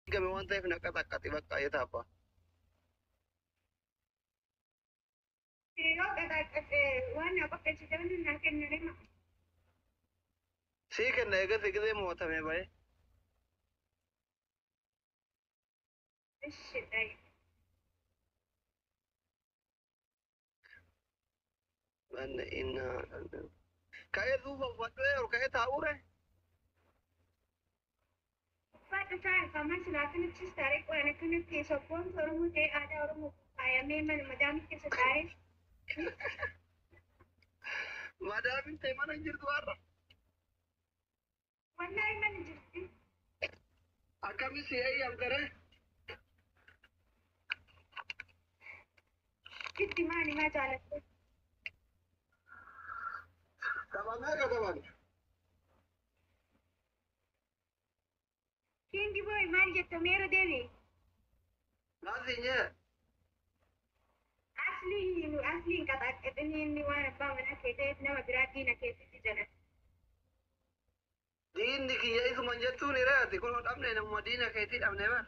قبل وانت في نقطة قطي بقى يتابع سيك النهجة كده موتى باي من إن كاي ذوبا فتوى وكاي تاورة ما دام انت ما نجر دوارة أكمل سيئي يمكره تمام هيك تمام ما فيني دينك يا إذا من جتوني رأتي كل ما أمني نم مدينة كيتي أمني ما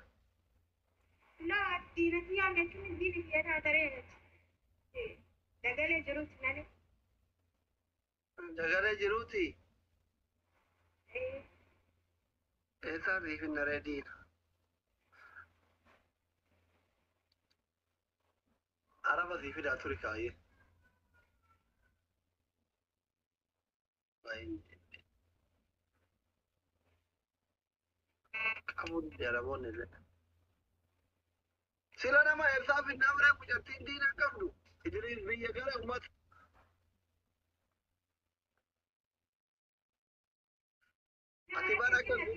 جعله جروتي إيسا ريف النردين عرب ريف الأتوريكاي باين أبون جربون اللي سيلا نما إرسال في النمرة مجتين دينا كمدو إدريس بيا كلا أمت أتبارا كمدو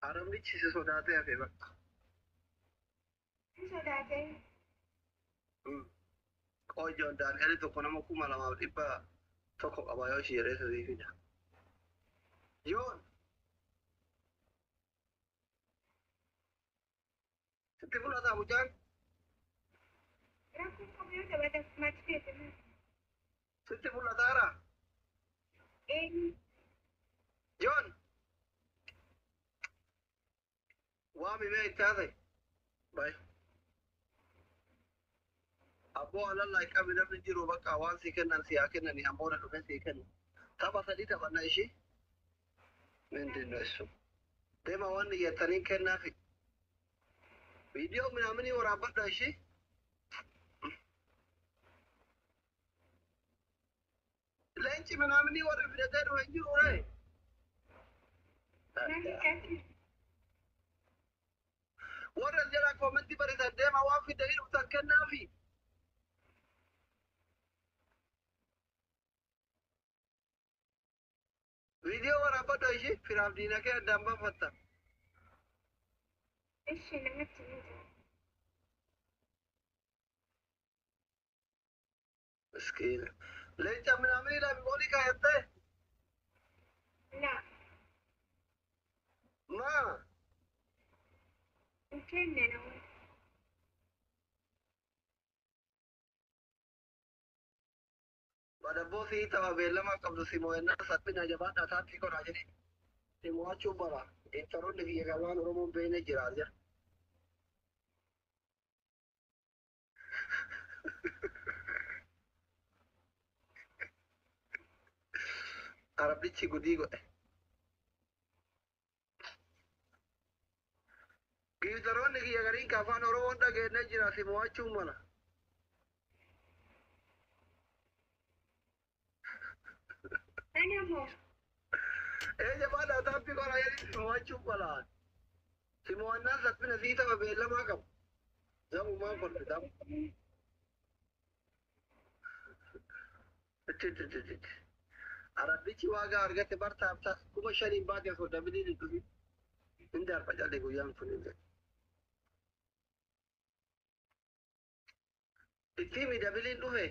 عرب نيجي سوداته في بقى Oh Jordan kali tokko nama kuma lama dhibba tokko qaba yoo shiiree sadii fida. Yoon sitti fudhata mucaan sitti fudhataara Yoon waami mee ittaate bay abboo alallaa qabi namni jiru bakka waan sii kennan siyaa kennani ammoona dhufe sii kennu tapha sadii taphanna ishii mindinno issu deema waan niyyataniin kennaafi viidiyoo minaaminii waraabbadha ishii leenci minaaminii warri fidatee dhufe jiru ree warra jala koomenti barisan deema waan fidanii dhuftan kennaafi viidiyoo waraabbadha ishii firaaf diina kee addaan baafatta miskiina leenca minaaminii dhabi boolii kaayattee maa Badabboo fi tapha beellamaa qabdu simoo'ennaa saphina jabaadhaa taatti qoraa jedhe simoo'achuu bara intaroonni biyya gabaan oromoon beene jiraa jira. Arabbichi gudii godhe. Giitaroonni kiyya gariin ka afaan oromoon dhageenne jira simoo'achuu mala. Jabaadhaa taatti qoraa jedhe simoo'achuu malaan. Simoo'annaa saphina fi tapha beellamaa qabu. Zamumaan kolfidamu. Arabbichi waagaa argate bartaaf taas kuma shaniin baate osoo dabiliin hin dhufin. Hin darba callee guyyaan kun hin jedhu. Itti miidhabiliin dhufe.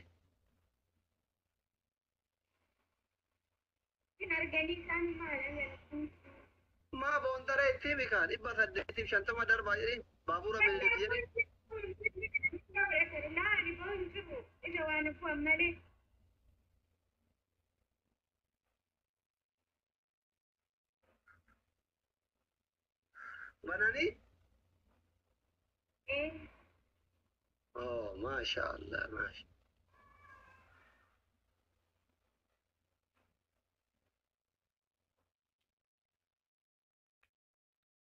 Maa boontaree itti mikaan dhibba saddeetiif shantama darbaa jedheen baabura beelleeti jedheen. بناني؟ إيه. اوه ما شاء الله ما شاء الله.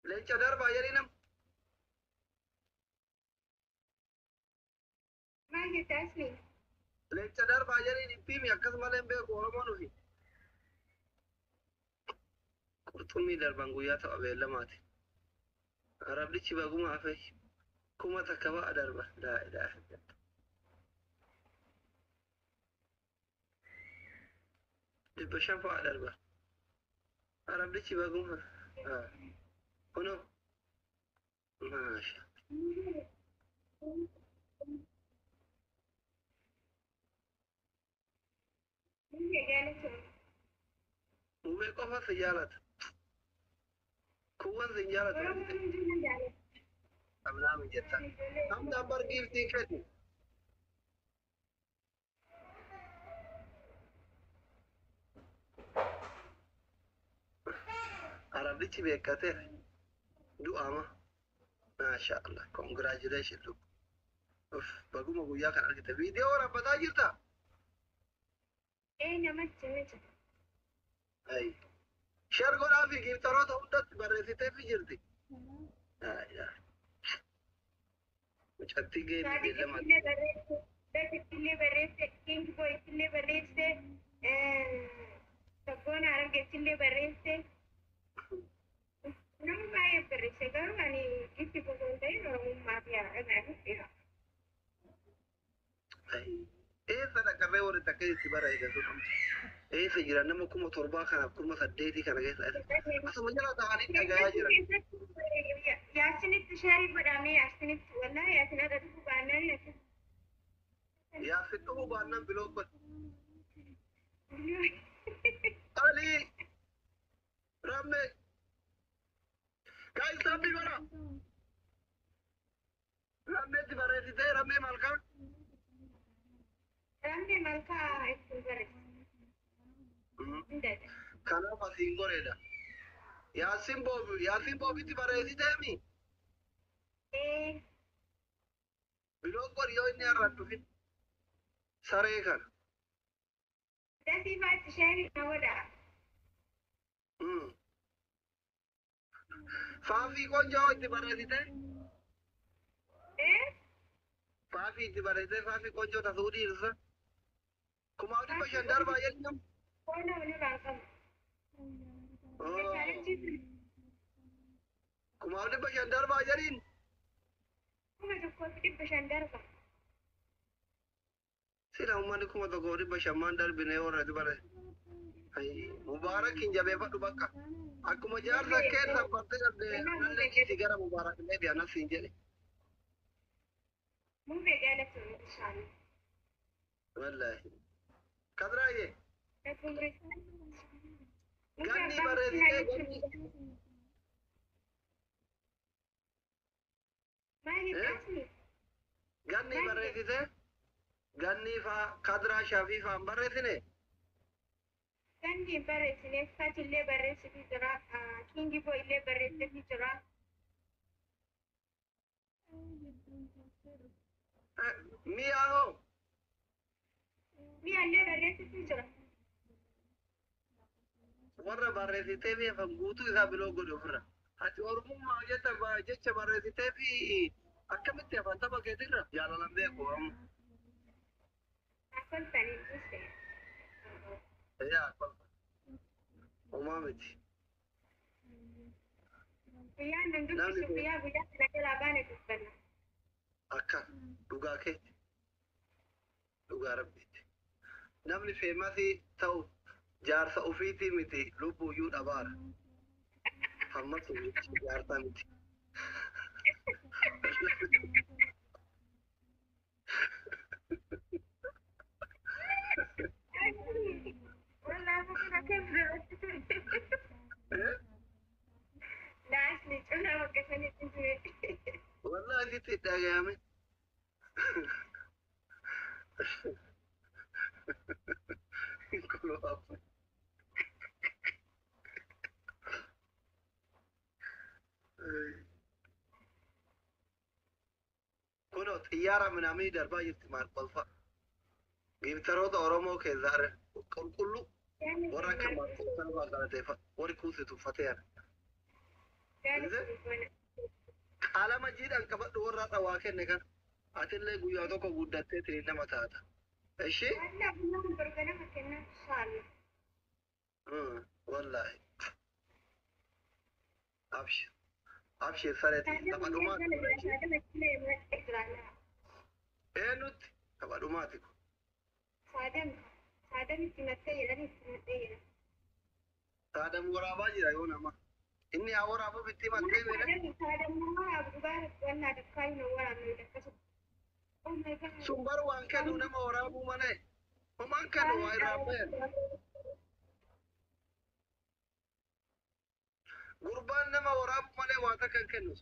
ليش دربا يرينم؟ ما جت أصلي. ليش دربا يرين بيمي أكثر مالهم بيكو ورمانو في كرتوني دربان قويات أبي ماتي عرب دي شبه قوما أفي كوما تكبا دربا لا إله إلا الله دي بشافا دربا عرب دي شبه قوما هنا ما شاء مين جالس؟ مو بيكو سجالات كوان سجالات ورا من جوا جالس. أبنا من جتا هم دابر كيف تيكتي عرب دي شبه كتير دو أما ما شاء الله congratulations look أوف بقوم أقول يا كان أركت فيديو ورا بتاجرتا إيه نمت. أي شر قول في كيف ترى تودت بريتي في جردي لا مش هتيجي Saadi لما illee barreesse, Beekitti illee barreesse, King Boytti illee barreesse, Sabboon Arabgeetti illee barreesse. Nama baay'ee barreesse garuu ani itti bosoon ta'in Oromummaa fi Oromoo jira. أي إيه صدق الرأي ولا تكيد تبارة إذا تقول إيه سجل نما كم تربا كان كم سديتي كان جيس أصلا مجرد تغني تجاهجر Yaasinitti shaarii godhamee yaasinitti wallaahi yaasin irra dhufu baannaan يا فتوه بارنا بلوك بس علي رامي كاي سامي برا رامي تبارة تيجي رامي مالكا Ramni malkaa itti barreesse. كان فاسين كوريدا ياسين بوبي تبارة تيجي بلوك كوريو إني أردو في ساري كان Dasii baatti shaarii na godhaa. فافي كونجو تبارة تيجي Eh? فافي تبارة تيجي فافي كونجو تسودي إرسا كم أودي بشان داربا يلنم Qonna walirraa qabu. كم أودي بشان داربا يلين Kuma tokkoof dhibba shan darba. سيدا أماني كم تقولي بشمان داربيني ورا تبارة أي مبارك إن جابه فدو بكا أكو مجار سكين سبارتي قد نلقي سيجارة مبارك نبي أنا سينجلي Mungkin jaalatu inshallah. والله كدراي Pemeriksaan. غني بريدي Mali asli. غني بريدي غني فا كدرا شافي فا بريدي Kan di barreessine Fati illee barreessiti jira. Kingi Boy illee barreessiti jira. ميا هو Mi'a illee barreessiti jira. warra barreessitee fi afaan guutuu isaa biloo godhu ofirra. Ati oromummaa jecha barreessitee fi akkamitti afaan tapha keetirra jaalalan beeku amma. Akkol sanii buuse. Yaa kolfa. Homaa miti. Guyyaan nan dubbisu guyyaa kana jalaa baane dubbanna. Akka dhugaa keeti. Dhugaa rabbiiti. Namni feemasii ta'u jaarsa ofiitii miti lubbuuyyuu dhabaara. Hammatu jaarsa miti. Wallaahi kun akka Naasni cunaa bakka sanitti ture. Wallahi sitti dhagahame. Koloo abba. Ay. xiyyaara minamii darbaa jirti maal qolfa. Giiftaroota Oromoo keessaa qulqulluu warra akka maal galateeffatu warri kuusitu uffateera. Qalama jiidhaan qabadhu warra dhawaa kenne kan atillee guyyaa tokko guddattee tiri nama taata. Ishee wallaahi abshir abshir sareeti taphaadhumaa eenyutti taphaadhumaati kun. Saadam waraabaa jira yoo nama inni haa waraabu bitti mattee sun baru waan kennu nama waraabuu malee homaan kennu waa irraa bayan gurbaan nama waraabuu malee waa takka hin kennu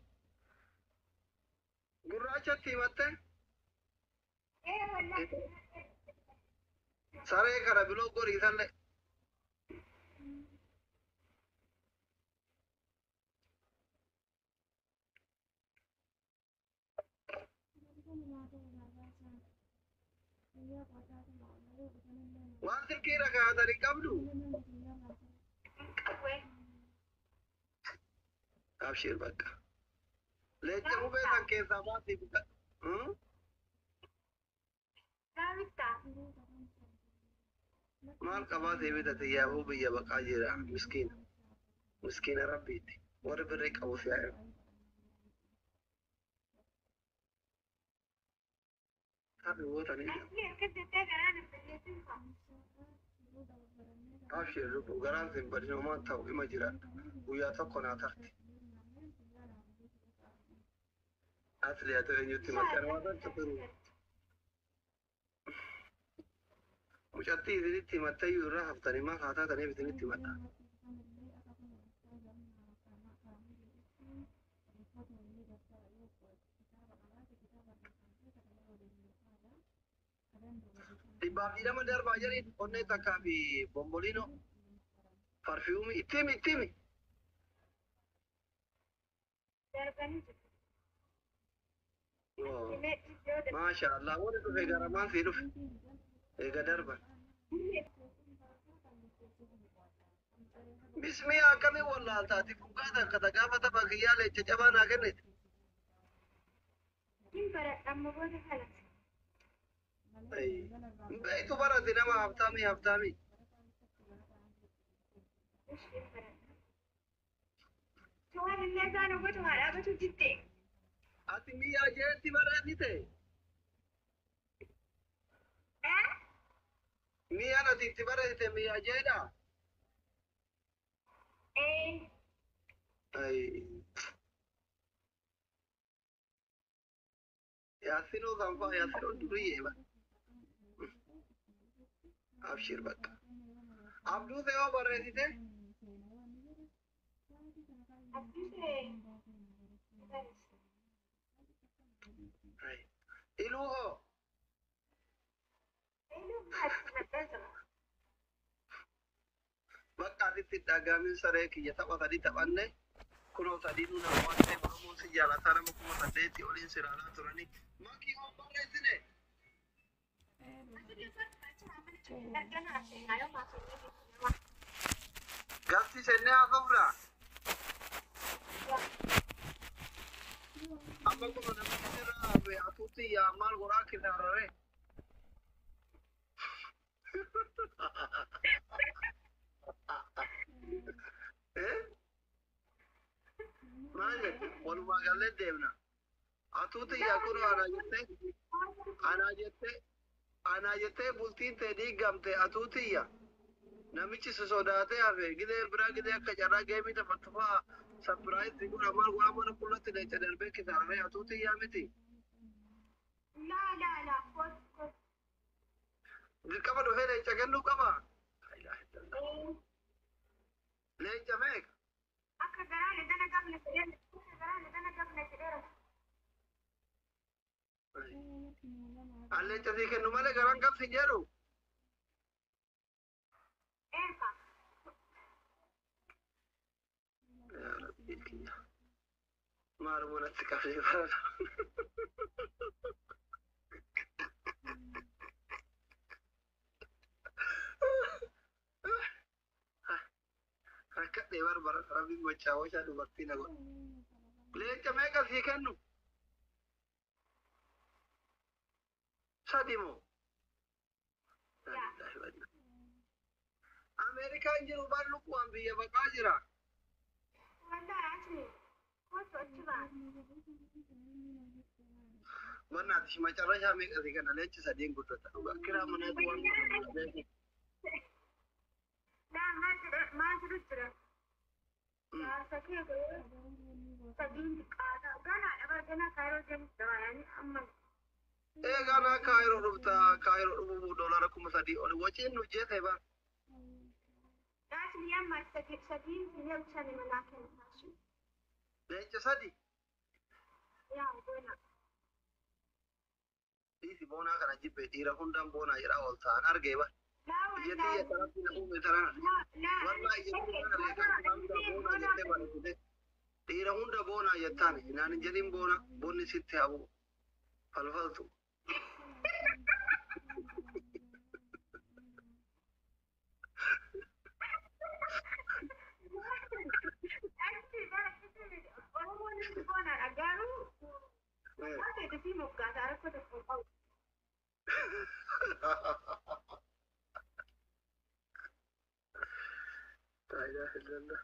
gurraachatti himatte saree kana biloo goriisallee waan silkii rakaatanii qabdu abshir bakka leenca hubee san keessaa baasii buka maal qabaatee bitate yaabuu biyya baqaa jira miskiina rabbiitti warri birrii qabu si'aa abshir lubbu garaan sin badin homaan ta'u ima jira guyyaa tokko naa tarti asli haa ta'u eenyutti maddaan waan ta'u mucattii isinitti himattayyuu irraa haftanii maal haa taataniif isinitti himadha. Dhibbaaf jedhama darbaa jedhin onnee takkaa fi bomboliino parfiyuumii ittimi. Maasha Allah warri dhufe gara maal sii dhufe eega darban. Bismii akkamii wallaaltaati funkaata akkata gaafata bakiyyaa leecha cabaa naa kennite. Beektu barate nama haftaamii. Ati miyaa jeetti bareedni ta'e. Miyaan ati itti bareedite miyaa jeedha. Yaasinoo kanfaa yaasinoo duriyyee ba. Abshir bakka. Abduu ta'ee yoo barreessite. Iluu hoo. Bakka asitti dhagaamin saree kiyya tapha sadii taphanne kunoo sadii nu nama waan ta'eef Oromoon si jaalataa nama 8,000 oliin siraalaa turanii makii hoo barreessine. Gafti sennee haasofraa. Amma kunoo namni sirraa atuutti yaa maal godhaa kitaararee. Maal walumaa gallee deemna. Atuutti yaa kunoo anaa jettee bultiin ta'e diigamte atuutti yaa. Namichi si sodaatee hafe gidee biraa gidee akka carraa geemii taphattu fa'a sapiraayizi gura maal waa mana qullatti leecha darbee kitaararee atuutti yaa miti. Dirqama dhufee leenca kennuu qaba. Leenca meeqa? Akka garaan dana qabne fedhan An leenca sii kennu malee garaan qabsi hin jedhu. Yaa Rabbii kiyya. Maal manatti qabsee farada. بربر ربي متشاوشة دبرتين أقول ليه كمية في كنو سادمو أمريكا إنجلو بارلوك وان بيا بقاجرة والله عشني كنت أتبع وانا تشي ما شرشها ميك أذي كنا ليش سادين قلت كلا من هذا وان لا ما ترى يا سكيك سدين كان أبغى كنا كارو جن يعني أما إيه كنا كايرو ربطا كايرو ربو دولار كم سادي أول وجهين نجيه تبا عشان يوم ما سدين في يوم شان مناكل عشان ليش سادي يا بونا إيه بونا كنا جيب بيتيرا هندام بونا يرا والتان أرجع لا يدي والله يترى في نقوم يترى لا والله يجي أنا لك كلام بونا جت بارك تيرا هندا بونا يتاني نان جديم بونا بوني ست أبو فالفلتو لا إله إلا الله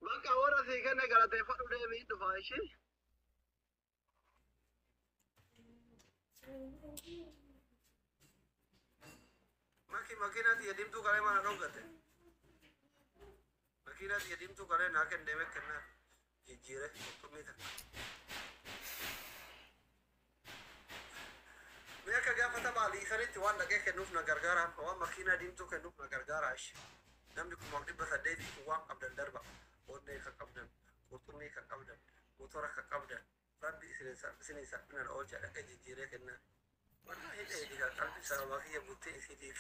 بقى ورا في كنا قالت يفرد مين دفاعشي ماكينة يديم تو كلام أنا روقته ماكينة يديم تو كلام ناكن دمك كنا جيره تميته ميا كجافة تبالي سريت وانا كه كنوف نجارجارا هو ماكينة ديم تو كنوف نجارجارا إيش نعم لكم مقدم بس هدي هو قبل الدربة ودني كقبل وطني كقبل وترى كقبل ربي سنسا من الأول جالك جيره كنا والله هي دي قلبي سوا هي بوتي سيدي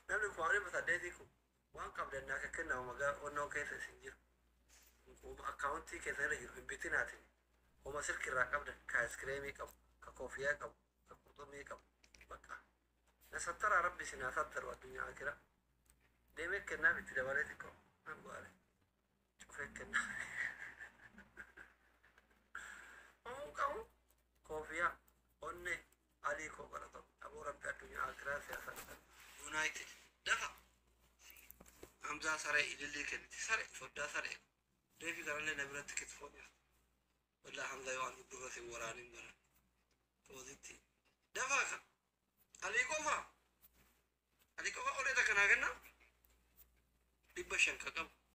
نعم لكم مقدم بس هدي وان قبل الناس كنا ومجا ونو كيس سنجر وأكاونتي كيس رجل بيتناتي وما سلك الرقم كايس كريمي كم ككوفيا كم كقطمي كم بقى نستر ربي سنستر والدنيا كده ديمك كنا بتدبرتكم أقوله شوفك كنا كم كوفيا أني علي كوكرتو أبو ربي الدنيا كده سياسة يونايتد دفع همزة سري اللي كنت سري فدا سري ريفي قرن نبرة كتفونيا ولا حمزة يوان بدرس وراني مرة توزيتي دفعك عليكوفا أولي تكنا كنا دبشن كم